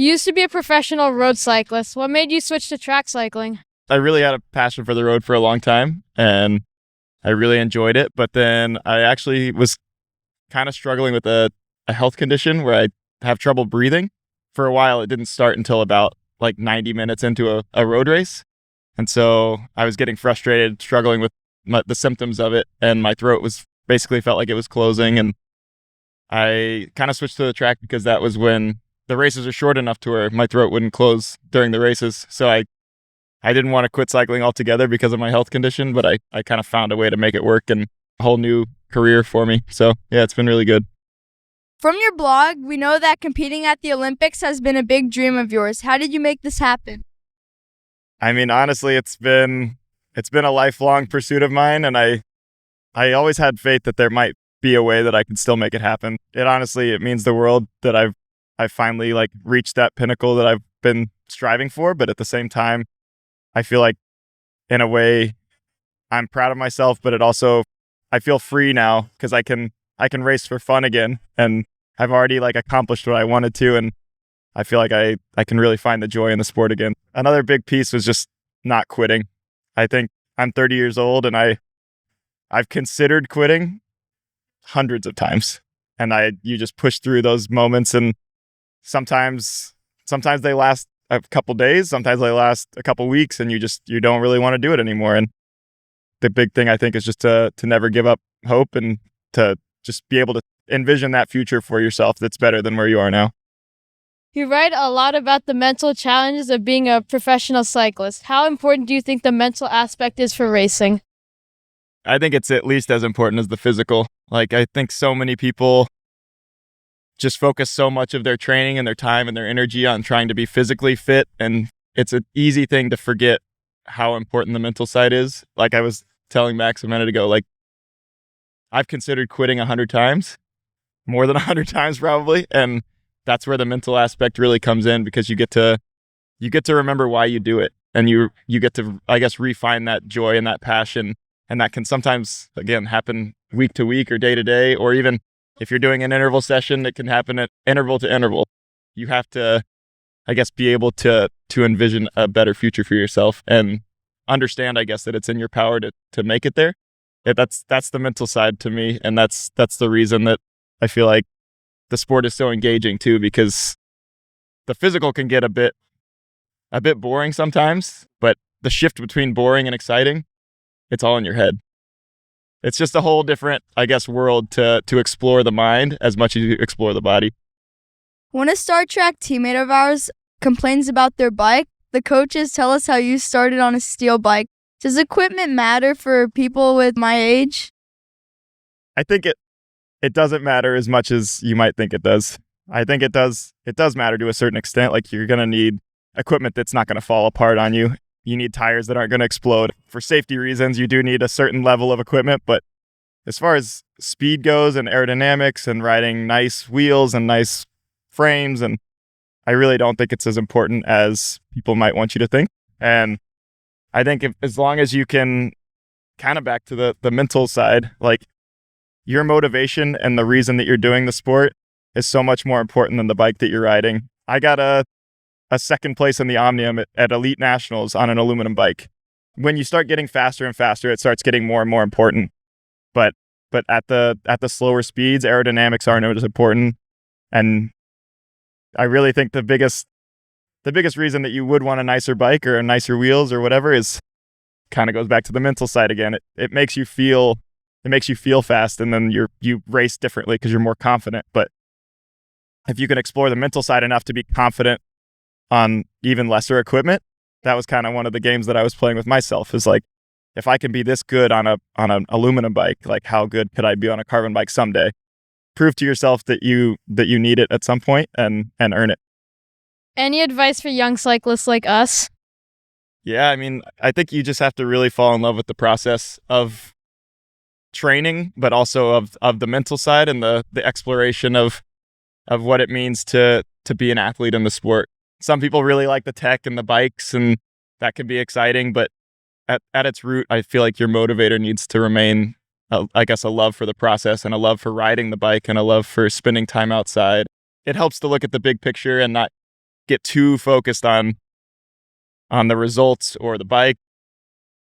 You used to be a professional road cyclist. What made you switch to track cycling? I really had a passion for the road for a long time, and I really enjoyed it. But then I actually was kind of struggling with a health condition where I have trouble breathing. For a while, it didn't start until about like 90 minutes into a road race. And so I was getting frustrated, struggling with the symptoms of it, and my throat was basically felt like it was closing. And I kind of switched to the track because that was when the races are short enough to where my throat wouldn't close during the races. So I didn't want to quit cycling altogether because of my health condition, but I kind of found a way to make it work and a whole new career for me. So yeah, it's been really good. From your blog, we know that competing at the Olympics has been a big dream of yours. How did you make this happen? I mean, honestly, it's been a lifelong pursuit of mine, and I always had faith that there might be a way that I could still make it happen. It means the world that I've finally like reached that pinnacle that I've been striving for, but at the same time, I feel like in a way I'm proud of myself, but I feel free now because I can race for fun again, and I've already like accomplished what I wanted to, and I feel like I can really find the joy in the sport again. Another big piece was just not quitting. I think I'm 30 years old, and I've considered quitting hundreds of times, and you just push through those moments, and sometimes they last a couple days, sometimes they last a couple weeks, and you don't really want to do it anymore. And the big thing I think is just to never give up hope and to just be able to envision that future for yourself that's better than where you are now. You write a lot about the mental challenges of being a professional cyclist. How important do you think the mental aspect is for racing? I think it's at least as important as the physical. Like, I think so many people just focus so much of their training and their time and their energy on trying to be physically fit, and it's an easy thing to forget how important the mental side is. Like I was telling Max a minute ago, like I've considered quitting 100 times, more than 100 times probably, and that's where the mental aspect really comes in, because you get to remember why you do it, and you get to, I guess, refine that joy and that passion, and that can sometimes again happen week to week or day to day, or even if you're doing an interval session, it can happen at interval to interval. You have to, I guess, be able to envision a better future for yourself and understand, I guess, that it's in your power to make it there. That's the mental side to me, and that's the reason that I feel like the sport is so engaging too, because the physical can get a bit boring sometimes, but the shift between boring and exciting, it's all in your head. It's just a whole different, I guess, world to explore the mind as much as you explore the body. When a Star Track teammate of ours complains about their bike, the coaches tell us how you started on a steel bike. Does equipment matter for people with my age? I think it doesn't matter as much as you might think it does. I think it does matter to a certain extent. Like, you're going to need equipment that's not going to fall apart on you. You need tires that aren't going to explode. For safety reasons, you do need a certain level of equipment, but as far as speed goes and aerodynamics and riding nice wheels and nice frames, and I really don't think it's as important as people might want you to think. And I think as long as you can, kind of back to the mental side, like your motivation and the reason that you're doing the sport is so much more important than the bike that you're riding. I got a second place in the Omnium at Elite Nationals on an aluminum bike. When you start getting faster and faster, it starts getting more and more important. But at the slower speeds, aerodynamics aren't as important. And I really think the biggest reason that you would want a nicer bike or a nicer wheels or whatever is kind of goes back to the mental side again. It makes you feel fast, and then you race differently because you're more confident. But if you can explore the mental side enough to be confident on even lesser equipment, that was kind of one of the games that I was playing with myself, is like, if I can be this good on an aluminum bike, like how good could I be on a carbon bike someday? Prove to yourself that you need it at some point and earn it. Any advice for young cyclists like us? Yeah, I mean, I think you just have to really fall in love with the process of training, but also of the mental side and the exploration of what it means to be an athlete in the sport. Some people really like the tech and the bikes, and that can be exciting, but at its root, I feel like your motivator needs to remain, I guess, a love for the process and a love for riding the bike and a love for spending time outside. It helps to look at the big picture and not get too focused on the results or the bike.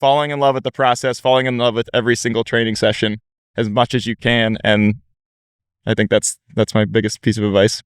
Falling in love with the process, falling in love with every single training session as much as you can, and I think that's my biggest piece of advice.